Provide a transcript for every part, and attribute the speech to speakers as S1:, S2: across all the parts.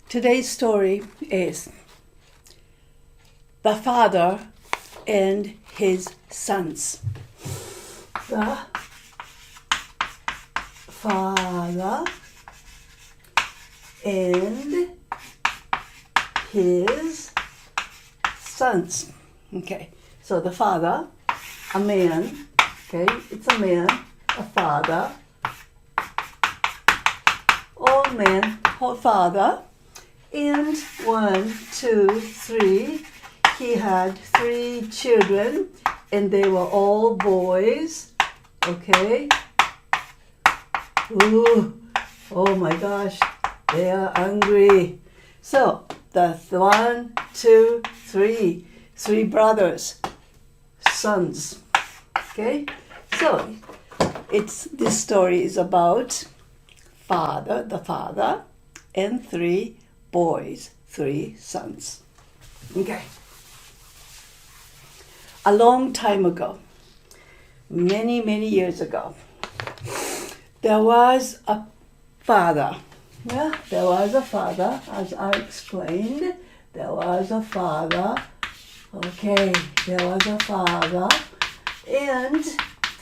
S1: Today's story is the father and his sons. The father and his sons. Okay, so the father, a man, okay, it's a man, a father, old man, old father, and 1, 2, 3, he had 3 children, and they were all boys, okay. Ooh, oh my gosh, they are hungry. So, that's 1, 2, 3, 3 brothers, sons, okay. So, this story is about the father, and 3 boys, 3 sons. Okay. A long time ago, many, many years ago, there was a father. Yeah, there was a father, as I explained. There was a father. Okay, there was a father. And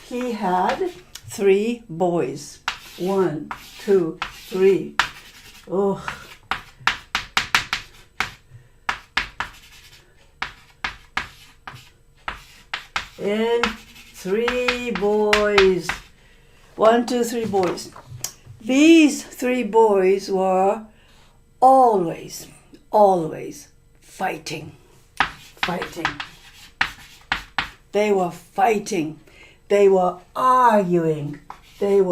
S1: he had 3 boys. 1, 2, 3. Oh. And 3 boys. 1, 2, 3 boys. These 3 boys were always fighting. They were fighting. They were arguing. They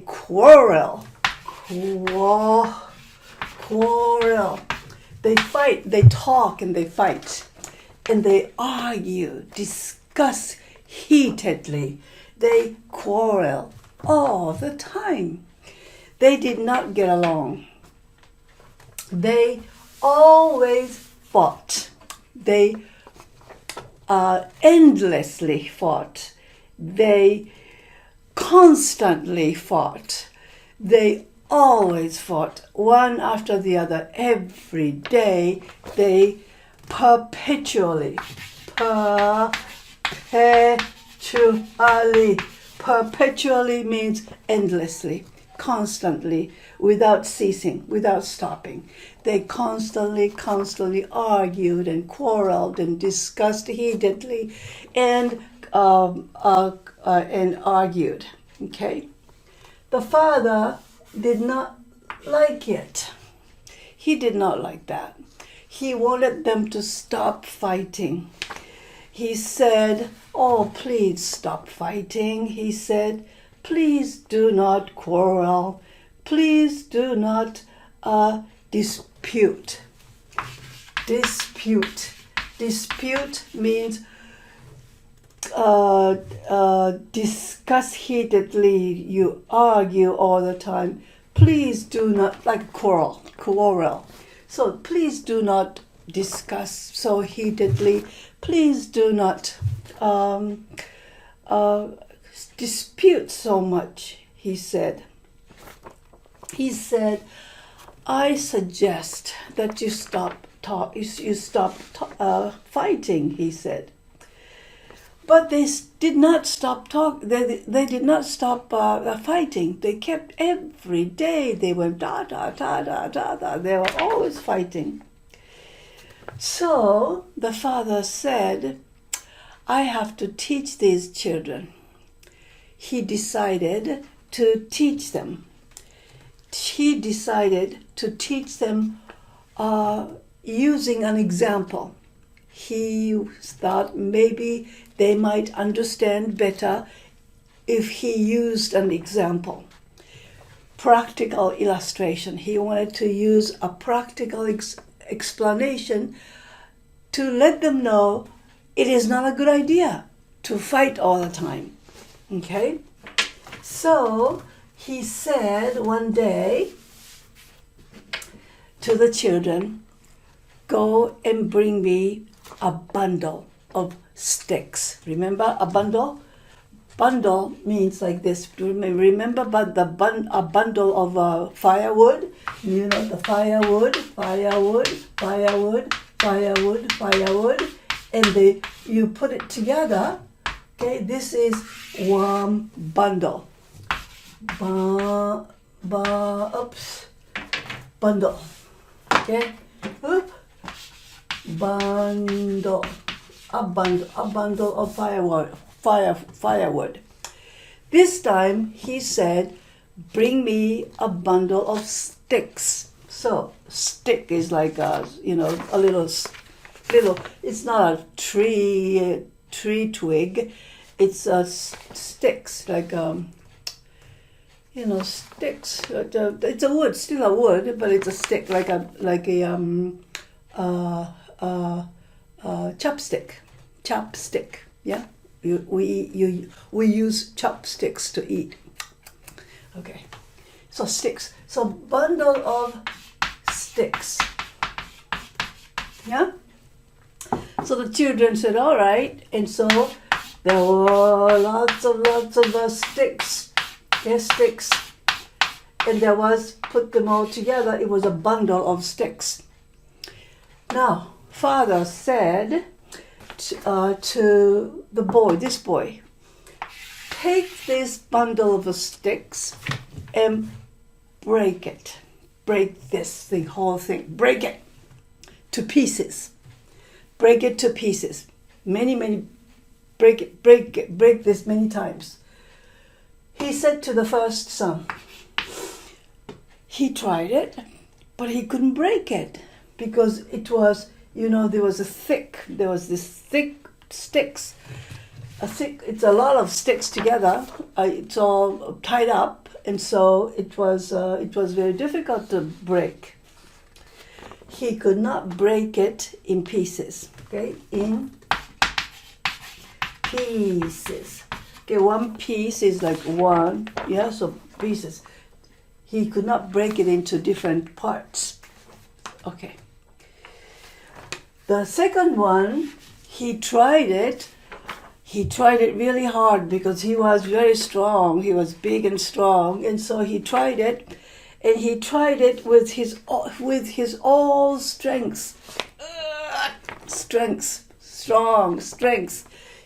S1: quarrel. They fight, they talk and they fight. And they argue, discuss heatedly. They quarrel all the time. They did not get along. They always fought. They endlessly fought. They constantly fought. They always fought, one after the other, every day. They perpetually means endlessly, constantly, without ceasing, without stopping. They constantly argued and quarreled and discussed heatedly and argued. Okay, the father did not like it. He did not like that. He wanted them to stop fighting. He said, "Oh, please stop fighting." He said, "Please do not quarrel. Please do not dispute." Dispute means discuss heatedly. You argue all the time. Please do not, like quarrel. So please do not discuss so heatedly. Please do not dispute so much, he said. He said, "I suggest that you stop fighting," he said. But they did not stop They did not stop fighting. They kept every day. They went da da da da da da. They were always fighting. So the father said, "I have to teach these children." He decided to teach them. He decided to teach them using an example. He thought maybe they might understand better if he used an example. Practical illustration. He wanted to use a practical explanation to let them know it is not a good idea to fight all the time. Okay? So he said one day to the children, "Go and bring me a bundle of sticks." Remember a bundle? Bundle means like this. Remember about a bundle of firewood? You know, the firewood, and you put it together. Okay, this is one bundle. Bundle. Okay, oop. Bundle. A bundle of firewood. This time he said, bring me a bundle of sticks. So stick is like a little, it's not a tree twig, it's sticks, like sticks. It's a wood, still a wood, but it's a stick, like a chopstick. Yeah, we use chopsticks to eat. Okay, so sticks. So bundle of sticks. Yeah. So the children said, all right, and so there were lots of sticks. Yes, sticks, and there was, put them all together. It was a bundle of sticks. Now, father said to this boy, take this bundle of the and break it. Break this thing, whole thing. Break it to pieces. Break it to pieces. Many. Break this many times. He said to the first son, he tried it, but he couldn't break it because it was, there was this thick sticks. It's a lot of sticks together. It's all tied up, and so it was very difficult to break. He could not break it in pieces. Okay, in pieces. Okay, one piece is like one. Yeah, so pieces. He could not break it into different parts. Okay. The second one, he tried it. He tried it really hard because he was very strong. He was big and strong, and so he tried it, and he tried it with his all strengths. Strengths.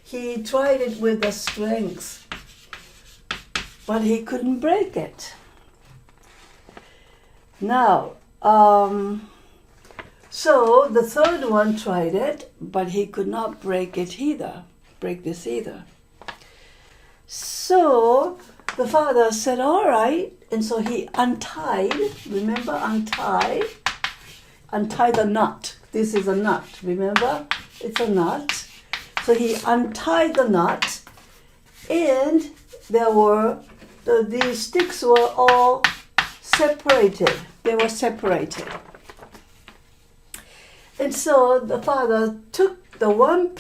S1: He tried it with the strengths, but he couldn't break it. Now, so the third one tried it, but he could not break this either. So the father said, all right, and so he untied the knot. This is a nut, remember? It's a nut. So he untied the knot, and the sticks were all separated. They were separated. And so the father took the one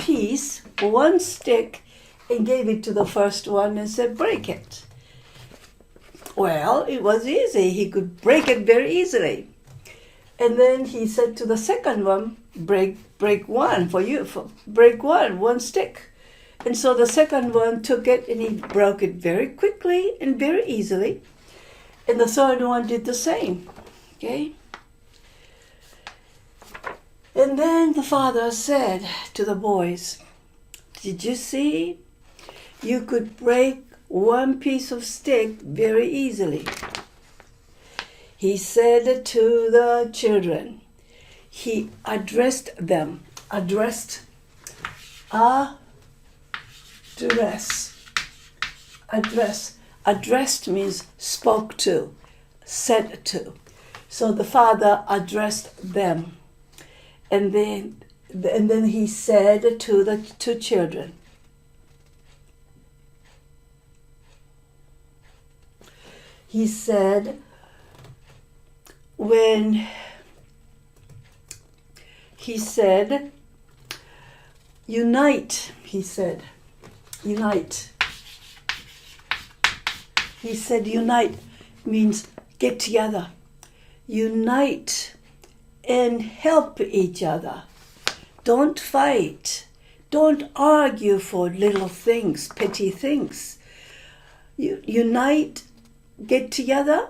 S1: stick, and gave it to the first one and said, break it. Well, it was easy. He could break it very easily. And then he said to the second one, break one break one stick. And so the second one took it and he broke it very quickly and very easily. And the third one did the same. Okay? And then the father said to the boys, did you see? You could break one piece of stick very easily. He said to the children, he addressed them. Addressed means spoke to, said to. So the father addressed them. And then he said to the two children, he said, unite, he said, unite. He said unite means get together. Unite and help each other. Don't fight. Don't argue for little things, petty things. unite, get together,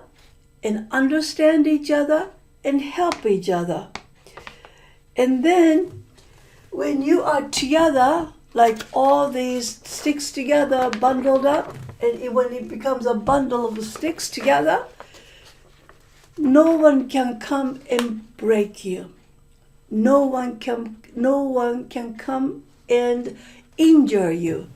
S1: and understand each other and help each other. And then when you are together, like all these sticks together, bundled up, and when it becomes a bundle of sticks together, no one can come and break you. No one can come and injure you.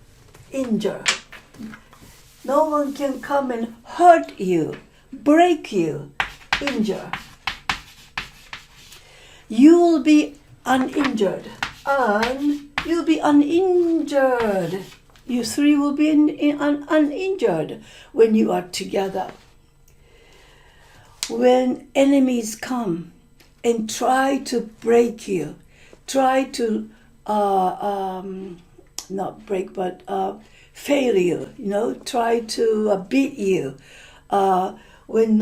S1: No one can come and hurt you, break you, injure. You will be uninjured. You'll be uninjured. You three will be uninjured when you are together. When enemies come and try to break you, try to not break, but fail you, try to beat you. When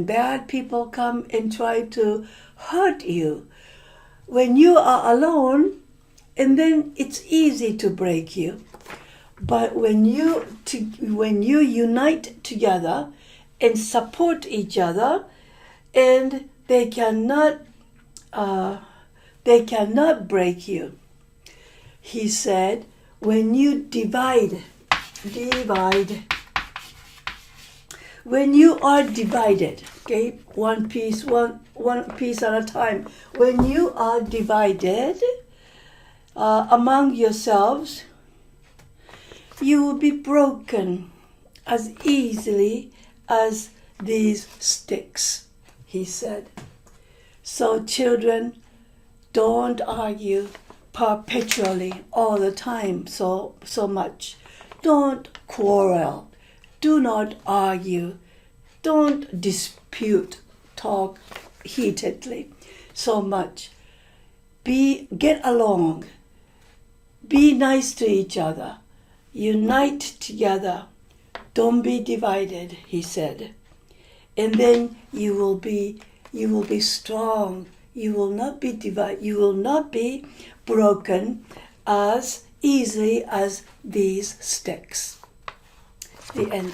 S1: bad people come and try to hurt you, when you are alone, and then it's easy to break you. But when you unite together and support each other, and they cannot break you. He said, when you divide, when you are divided, okay, one piece at a time. When you are divided among yourselves, you will be broken as easily as these sticks, he said. So children, don't argue perpetually all the time so much. Don't quarrel. Do not argue. Don't dispute, talk heatedly so much. Get along. Be nice to each other. Unite together. Don't be divided, he said. And then you will be strong. You will not be divided. You will not be broken as easily as these sticks. The end.